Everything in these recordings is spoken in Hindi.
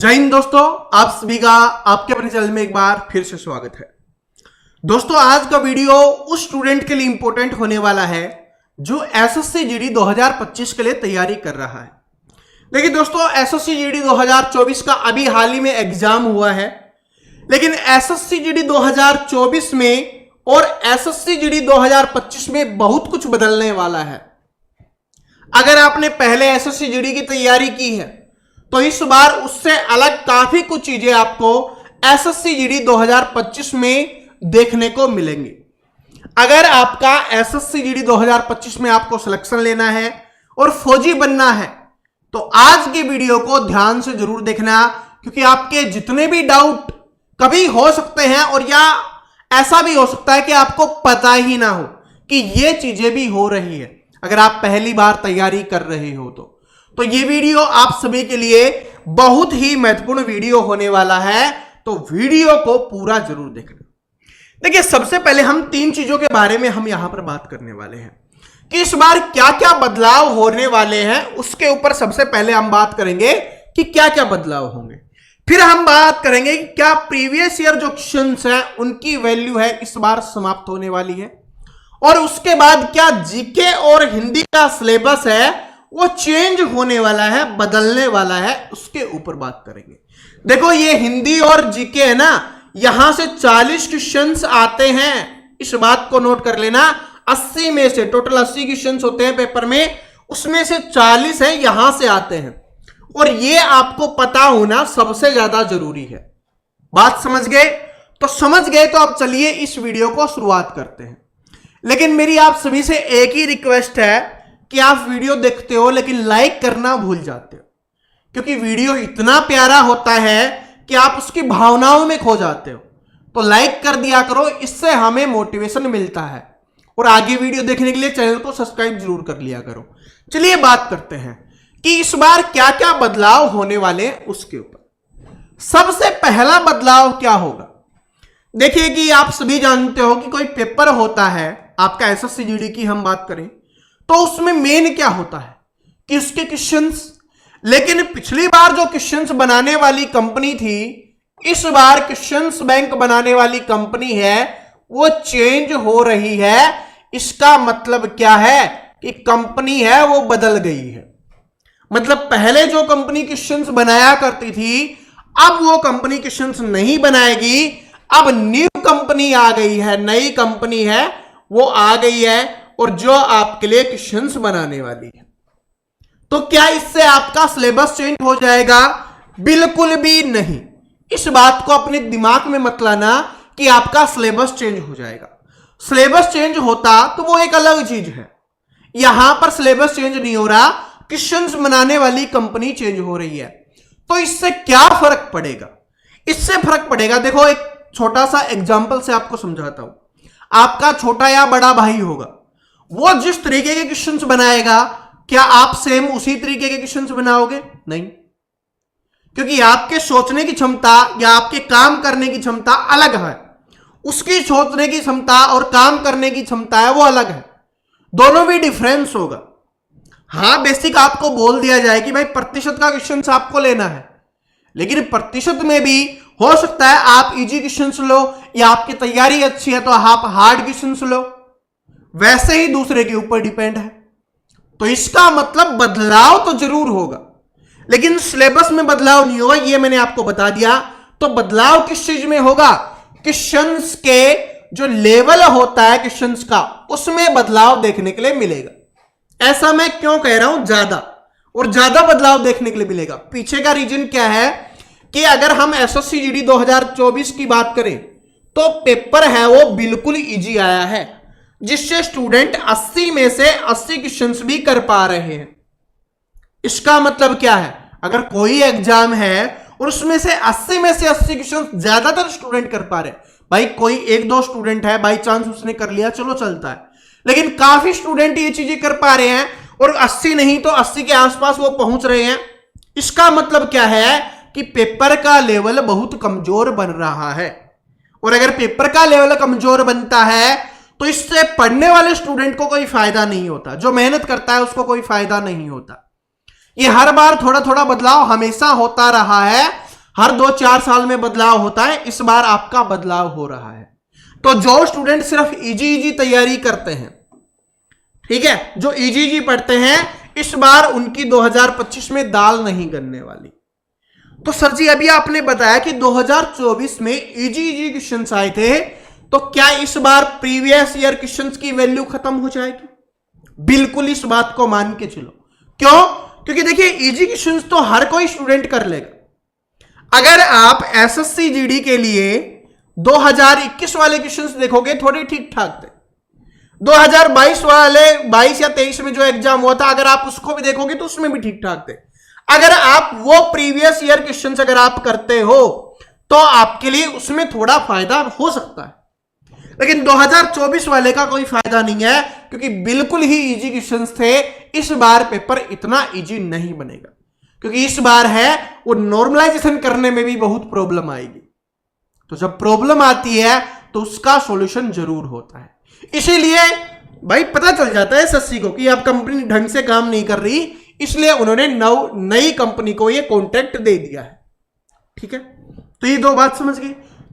जय हिंद दोस्तों, आप सभी का आपके अपने चैनल में एक बार फिर से स्वागत है। दोस्तों, आज का वीडियो उस स्टूडेंट के लिए इंपॉर्टेंट होने वाला है जो एसएससी जीडी 2025 के लिए तैयारी कर रहा है। देखिए दोस्तों, एसएससी जीडी 2024 का अभी हाल ही में एग्जाम हुआ है, लेकिन एसएससी जीडी 2024 में और एसएससी जीडी 2025 में बहुत कुछ बदलने वाला है। अगर आपने पहले एसएससी जीडी की तैयारी की है तो इस बार उससे अलग काफी कुछ चीजें आपको एसएससी जीडी 2025 में देखने को मिलेंगी। अगर आपका एसएससी जीडी 2025 में आपको सिलेक्शन लेना है और फौजी बनना है तो आज की वीडियो को ध्यान से जरूर देखना, क्योंकि आपके जितने भी डाउट कभी हो सकते हैं और या ऐसा भी हो सकता है कि आपको पता ही ना हो कि ये चीजें भी हो रही है अगर आप पहली बार तैयारी कर रहे हो तो ये वीडियो आप सभी के लिए बहुत ही महत्वपूर्ण वीडियो होने वाला है, तो वीडियो को पूरा जरूर देखना। देखिए, सबसे पहले हम तीन चीजों के बारे में हम यहां पर बात करने वाले हैं कि इस बार क्या क्या बदलाव होने वाले हैं। उसके ऊपर सबसे पहले हम बात करेंगे कि क्या क्या बदलाव होंगे, फिर हम बात करेंगे कि क्या प्रीवियस ईयर जो क्वेश्चंस हैं उनकी वैल्यू है इस बार समाप्त होने वाली है, और उसके बाद क्या जीके और हिंदी का सिलेबस है वो चेंज होने वाला है, बदलने वाला है, उसके ऊपर बात करेंगे। देखो, ये हिंदी और जीके है ना, यहां से 40 क्वेश्चंस आते हैं, इस बात को नोट कर लेना। 80 में से टोटल 80 क्वेश्चंस होते हैं पेपर में, उसमें से 40 है यहां से आते हैं, और ये आपको पता होना सबसे ज्यादा जरूरी है। बात समझ गए? तो समझ गए तो अब चलिए इस वीडियो को शुरुआत करते हैं। लेकिन मेरी आप सभी से एक ही रिक्वेस्ट है कि आप वीडियो देखते हो लेकिन लाइक करना भूल जाते हो, क्योंकि वीडियो इतना प्यारा होता है कि आप उसकी भावनाओं में खो जाते हो। तो लाइक कर दिया करो, इससे हमें मोटिवेशन मिलता है, और आगे वीडियो देखने के लिए चैनल को सब्सक्राइब जरूर कर लिया करो। चलिए बात करते हैं कि इस बार क्या क्या बदलाव होने वाले हैं उसके ऊपर। सबसे पहला बदलाव क्या होगा? देखिए कि आप सभी जानते हो कि कोई पेपर होता है आपका एसएससी जीडी की हम बात करें तो उसमें मेन क्या होता है कि उसके क्वेश्चंस, लेकिन पिछली बार जो क्वेश्चंस बनाने वाली कंपनी थी, इस बार क्वेश्चंस बैंक बनाने वाली कंपनी है वो चेंज हो रही है। इसका मतलब क्या है कि कंपनी है वो बदल गई है। मतलब पहले जो कंपनी क्वेश्चंस बनाया करती थी, अब वो कंपनी क्वेश्चंस नहीं बनाएगी। अब न्यू कंपनी आ गई है, नई कंपनी है वो आ गई है, और जो आपके लिए क्वेश्चंस बनाने वाली है। तो क्या इससे आपका सिलेबस चेंज हो जाएगा? बिल्कुल भी नहीं। इस बात को अपने दिमाग में मत लाना कि आपका सिलेबस चेंज हो जाएगा। सिलेबस चेंज होता तो वो एक अलग चीज है। यहां पर सिलेबस चेंज नहीं हो रहा, क्वेश्चंस बनाने वाली कंपनी चेंज हो रही है। तो इससे क्या फर्क पड़ेगा? इससे फर्क पड़ेगा, देखो एक छोटा सा एग्जाम्पल से आपको समझाता हूं। आपका छोटा या बड़ा भाई होगा, वो जिस तरीके के क्वेश्चंस बनाएगा, क्या आप सेम उसी तरीके के क्वेश्चंस बनाओगे? नहीं, क्योंकि आपके सोचने की क्षमता या आपके काम करने की क्षमता अलग है। उसकी सोचने की क्षमता और काम करने की क्षमता है वो अलग है, दोनों में डिफरेंस होगा। हां, बेसिक आपको बोल दिया जाए कि भाई प्रतिशत का क्वेश्चंस आपको लेना है, लेकिन प्रतिशत में भी हो सकता है आप इजी क्वेश्चंस लो, या आपकी तैयारी अच्छी है तो आप हार्ड क्वेश्चंस लो, वैसे ही दूसरे के ऊपर डिपेंड है। तो इसका मतलब बदलाव तो जरूर होगा, लेकिन सिलेबस में बदलाव नहीं होगा, ये मैंने आपको बता दिया। तो बदलाव किस चीज में होगा? क्वेश्चंस के जो लेवल होता है क्वेश्चंस का, उसमें बदलाव देखने के लिए मिलेगा। ऐसा मैं क्यों कह रहा हूं ज्यादा, और ज्यादा बदलाव देखने के लिए मिलेगा? पीछे का रीजन क्या है कि अगर हम एसएससी जीडी 2024 की बात करें तो पेपर है वो बिल्कुल इजी आया है, जिससे स्टूडेंट 80 में से 80 क्वेश्चंस भी कर पा रहे हैं। इसका मतलब क्या है? अगर कोई एग्जाम है और उसमें से 80 में से 80 क्वेश्चंस ज्यादातर स्टूडेंट कर पा रहे हैं, भाई कोई एक दो स्टूडेंट है बाई चांस उसने कर लिया, चलो चलता है, लेकिन काफी स्टूडेंट ये चीजें कर पा रहे हैं और 80 नहीं तो 80 के आसपास वो पहुंच रहे हैं। इसका मतलब क्या है कि पेपर का लेवल बहुत कमजोर बन रहा है, और अगर पेपर का लेवल कमजोर बनता है तो इससे पढ़ने वाले स्टूडेंट को कोई फायदा नहीं होता, जो मेहनत करता है उसको कोई फायदा नहीं होता। ये हर बार थोड़ा थोड़ा बदलाव हमेशा होता रहा है, हर 2-4 साल में बदलाव होता है, इस बार आपका बदलाव हो रहा है। तो जो स्टूडेंट सिर्फ इजी तैयारी करते हैं, ठीक है, जो इजी पढ़ते हैं, इस बार उनकी 2025 में दाल नहीं गलने वाली। तो सर जी अभी आपने बताया कि 2024 में इजी क्वेश्चंस आए थे, तो क्या इस बार प्रीवियस ईयर क्वेश्चंस की वैल्यू खत्म हो जाएगी? बिल्कुल इस बात को मान के चलो। क्यों? क्योंकि देखिए इजी क्वेश्चंस तो हर कोई स्टूडेंट कर लेगा। अगर आप एसएससी जीडी के लिए 2021 वाले क्वेश्चंस देखोगे, थोड़े ठीक ठाक थे। 2022 वाले 22 या 23 में जो एग्जाम हुआ था, अगर आप उसको भी देखोगे तो उसमें भी ठीक ठाक थे। अगर आप वो प्रीवियस ईयर क्वेश्चंस अगर आप करते हो तो आपके लिए उसमें थोड़ा फायदा हो सकता है, लेकिन 2024 वाले का कोई फायदा नहीं है, क्योंकि बिल्कुल ही इजी क्वेश्चंस थे। इस बार पेपर इतना इजी नहीं बनेगा, क्योंकि इस बार है वो नॉर्मलाइजेशन करने में भी बहुत प्रॉब्लम आएगी। तो जब प्रॉब्लम आती है तो उसका सॉल्यूशन जरूर होता है। इसीलिए भाई पता चल जाता है एसएससी को कि आप कंपनी ढंग से काम नहीं कर रही, इसलिए उन्होंने नई कंपनी को ये कॉन्ट्रैक्ट दे दिया है। ठीक है, तो ये दो बात समझ गई।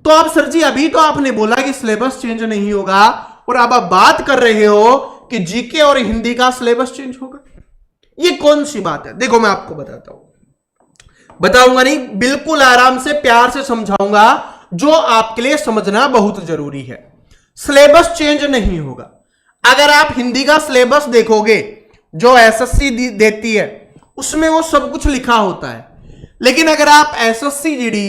तो अब सर जी अभी तो आपने बोला कि सिलेबस चेंज नहीं होगा, और अब आप बात कर रहे हो कि जीके और हिंदी का सिलेबस चेंज होगा। ये कौन सी बात है? देखो मैं आपको बताऊंगा नहीं, बिल्कुल आराम से प्यार से समझाऊंगा, जो आपके लिए समझना बहुत जरूरी है। सिलेबस चेंज नहीं होगा। अगर आप हिंदी का सिलेबस देखोगे जो एसएससी देती है, उसमें वो सब कुछ लिखा होता है, लेकिन अगर आप एसएससी जीडी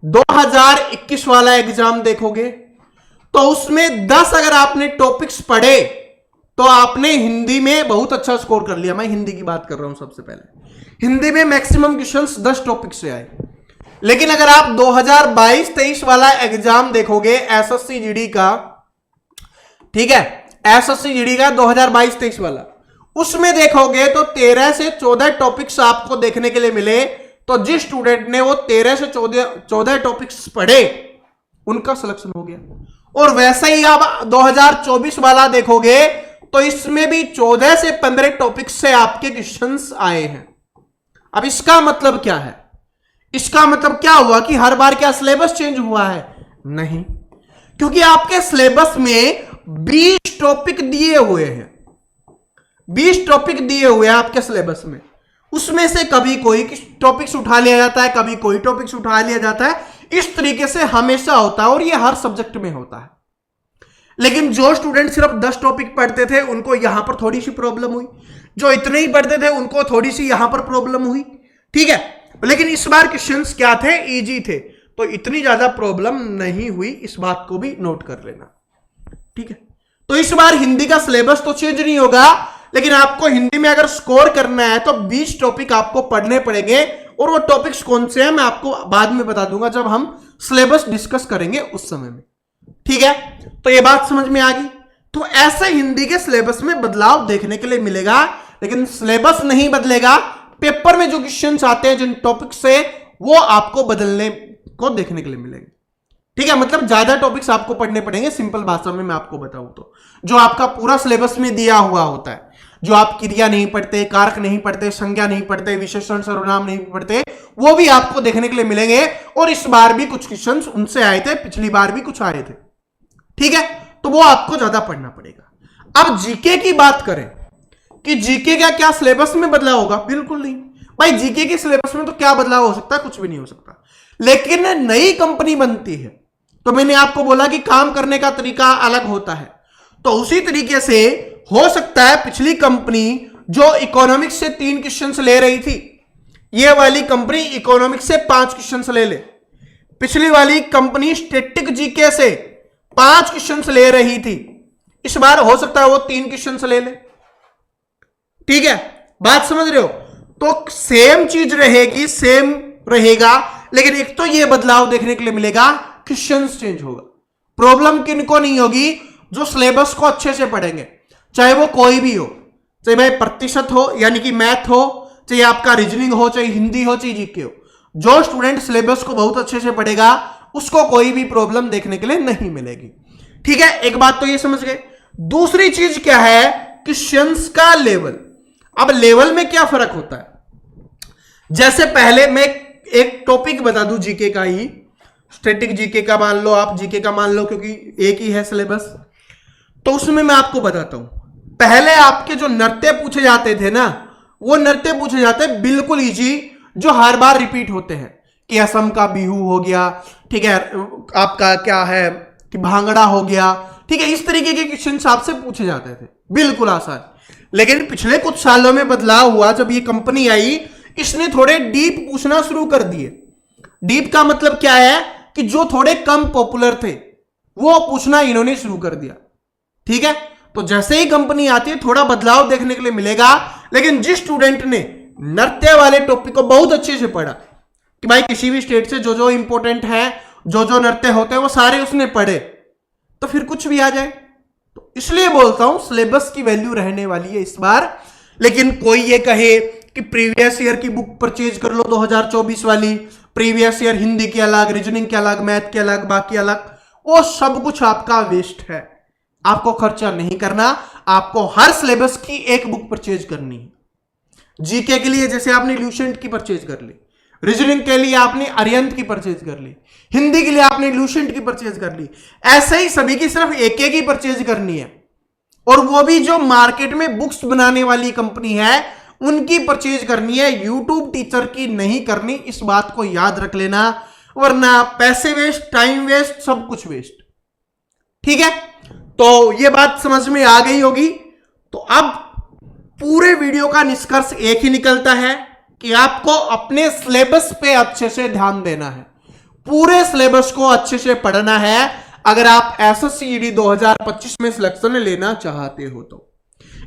2021 वाला एग्जाम देखोगे तो उसमें 10 अगर आपने टॉपिक्स पढ़े तो आपने हिंदी में बहुत अच्छा स्कोर कर लिया। मैं हिंदी की बात कर रहा हूं। सबसे पहले हिंदी में मैक्सिमम क्वेश्चंस 10 टॉपिक से आए, लेकिन अगर आप 2022-23 वाला एग्जाम देखोगे एसएससी जीडी का, ठीक है, एसएससी जीडी का 2022-23 वाला, उसमें देखोगे तो 13 से 14 टॉपिक्स आपको देखने के लिए मिले। तो जिस स्टूडेंट ने वो 13 से 14 टॉपिक्स पढ़े उनका सिलेक्शन हो गया। और वैसे ही आप 2024 वाला देखोगे तो इसमें भी 14 से 15 टॉपिक्स से आपके क्वेश्चंस आए हैं। अब इसका मतलब क्या है? इसका मतलब क्या हुआ कि हर बार क्या सिलेबस चेंज हुआ है? नहीं, क्योंकि आपके सिलेबस में 20 टॉपिक दिए हुए हैं। 20 टॉपिक दिए हुए हैं आपके सिलेबस में, उसमें से कभी कोई टॉपिक्स उठा लिया जाता है, कभी कोई टॉपिक्स उठा लिया जाता है। इस तरीके से हमेशा होता है, और ये हर सब्जेक्ट में होता है। लेकिन जो स्टूडेंट सिर्फ 10 टॉपिक पढ़ते थे उनको यहां पर थोड़ी सी प्रॉब्लम हुई, जो इतने ही पढ़ते थे उनको थोड़ी सी यहां पर प्रॉब्लम हुई। ठीक है, लेकिन इस बार क्वेश्चंस क्या थे? इजी थे, तो इतनी ज्यादा प्रॉब्लम नहीं हुई। इस बात को भी नोट कर लेना। ठीक है, तो इस बार हिंदी का सिलेबस तो चेंज नहीं होगा, लेकिन आपको हिंदी में अगर स्कोर करना है तो 20 टॉपिक आपको पढ़ने पड़ेंगे। और वो टॉपिक्स कौन से हैं मैं आपको बाद में बता दूंगा, जब हम सिलेबस डिस्कस करेंगे उस समय में। ठीक है, तो ये बात समझ में आ गई। तो ऐसे हिंदी के सिलेबस में बदलाव देखने के लिए मिलेगा, लेकिन सिलेबस नहीं बदलेगा। पेपर में जो क्वेश्चंस आते हैं जिन टॉपिक से, वो आपको बदलने को देखने के लिए मिलेंगे। ठीक है, मतलब ज्यादा टॉपिक्स आपको पढ़ने पड़ेंगे। सिंपल भाषा में मैं आपको बताऊं तो जो आपका पूरा सिलेबस में दिया हुआ होता है, जो आप क्रिया नहीं पढ़ते, कारक नहीं पढ़ते, संज्ञा नहीं पढ़ते, विशेषण सर्वनाम नहीं पढ़ते, वो भी आपको देखने के लिए मिलेंगे। और इस बार भी कुछ क्वेश्चंस उनसे आए थे, पिछली बार भी कुछ आए थे। ठीक है, तो वो आपको ज्यादा पढ़ना पड़ेगा। अब जीके की बात करें कि जीके का क्या सिलेबस में बदलाव होगा? बिल्कुल नहीं भाई, जीके के सिलेबस में तो क्या बदलाव हो सकता है? कुछ भी नहीं हो सकता। लेकिन नई कंपनी बनती है तो मैंने आपको बोला कि काम करने का तरीका अलग होता है, तो उसी तरीके से हो सकता है पिछली कंपनी जो इकोनॉमिक्स से 3 क्वेश्चंस ले रही थी, ये वाली कंपनी इकोनॉमिक्स से 5 क्वेश्चंस ले ले। पिछली वाली कंपनी स्टैटिक जीके से 5 क्वेश्चंस ले रही थी, इस बार हो सकता है वो 3 क्वेश्चंस ले ले। ठीक है, बात समझ रहे हो? तो सेम चीज रहेगी, सेम रहेगा, लेकिन एक तो ये बदलाव देखने के लिए मिलेगा, क्वेश्चंस चेंज होगा। प्रॉब्लम किनको नहीं होगी? जो सिलेबस को अच्छे से पढ़ेंगे, चाहे वो कोई भी हो, चाहे भाई प्रतिशत हो यानी कि मैथ हो, चाहे आपका रीजनिंग हो, चाहे हिंदी हो, चाहे जीके हो। जो स्टूडेंट सिलेबस को बहुत अच्छे से पढ़ेगा उसको कोई भी प्रॉब्लम देखने के लिए नहीं मिलेगी। ठीक है, एक बात तो ये समझ गए। दूसरी चीज क्या है? क्वेश्चंस का लेवल। अब लेवल में क्या फर्क होता है? जैसे पहले मैं एक टॉपिक बता दूं जीके का ही, स्टैटिक जीके का मान लो, आप जीके का मान लो, क्योंकि एक ही है सिलेबस। तो उसमें मैं आपको बताता हूं, पहले आपके जो नृत्य पूछे जाते थे ना, वो नृत्य पूछे जाते बिल्कुल इजी, जो हर बार रिपीट होते हैं, कि असम का बिहू हो गया, ठीक है, आपका क्या है कि भांगड़ा हो गया, ठीक है, इस तरीके के क्वेश्चन आपसे पूछे जाते थे, बिल्कुल आसान। लेकिन पिछले कुछ सालों में बदलाव हुआ, जब ये कंपनी आई, इसने थोड़े डीप पूछना शुरू कर दिए। डीप का मतलब क्या है कि जो थोड़े कम पॉपुलर थे वो पूछना इन्होंने शुरू कर दिया, ठीक है। तो जैसे ही कंपनी आती है थोड़ा बदलाव देखने के लिए मिलेगा। लेकिन जिस स्टूडेंट ने नृत्य वाले टॉपिक को बहुत अच्छे से पढ़ा, कि भाई किसी भी स्टेट से जो जो इंपॉर्टेंट है, जो जो नृत्य होते हैं वो सारे उसने पढ़े, तो फिर कुछ भी आ जाए। तो इसलिए बोलता हूं सिलेबस की वैल्यू रहने वाली है इस बार। लेकिन कोई ये कहे कि प्रीवियस ईयर की बुक परचेज कर लो 2024 वाली, प्रीवियस ईयर हिंदी की अलग, रीजनिंग के अलग, मैथ के अलग, बाकी अलग, वो सब कुछ आपका वेस्ट है। आपको खर्चा नहीं करना, आपको हर सिलेबस की एक बुक परचेज करनी है। जीके के लिए जैसे आपने ल्यूसेंट की परचेज कर ली, रीजनिंग के लिए आपने अरिहंत की परचेज कर ली, हिंदी के लिए आपने ल्यूसेंट की परचेज कर ली, ऐसे ही सभी की सिर्फ एक एक ही परचेज करनी है। और वो भी जो मार्केट में बुक्स बनाने वाली कंपनी है उनकी परचेज करनी है, यूट्यूब टीचर की नहीं करनी। इस बात को याद रख लेना, वरना पैसे वेस्ट, टाइम वेस्ट, सब कुछ वेस्ट, ठीक है। तो ये बात समझ में आ गई होगी। तो अब पूरे वीडियो का निष्कर्ष एक ही निकलता है कि आपको अपने सिलेबस पे अच्छे से ध्यान देना है, पूरे सिलेबस को अच्छे से पढ़ना है अगर आप एसएससी जीडी 2025 में सिलेक्शन लेना चाहते हो। तो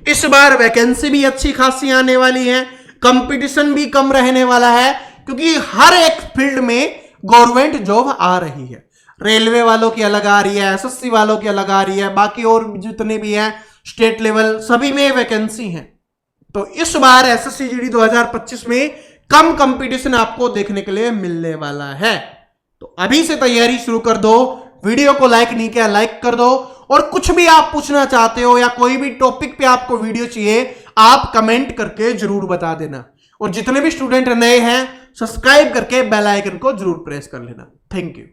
इस बार वैकेंसी भी अच्छी खासी आने वाली है, कंपटीशन भी कम रहने वाला है, क्योंकि हर एक फील्ड में गवर्नमेंट जॉब आ रही है। रेलवे वालों की अलग आ रही है, एसएससी वालों की अलग आ रही है, बाकी और जितने भी हैं स्टेट लेवल सभी में वैकेंसी है। तो इस बार एसएससी जीडी 2025 में कम कंपटीशन आपको देखने के लिए मिलने वाला है। तो अभी से तैयारी शुरू कर दो। वीडियो को लाइक नहीं किया, लाइक कर दो। और कुछ भी आप पूछना चाहते हो या कोई भी टॉपिक पे आपको वीडियो चाहिए, आप कमेंट करके जरूर बता देना। और जितने भी स्टूडेंट नए हैं सब्सक्राइब करके बेल आइकन को जरूर प्रेस कर लेना। Thank you.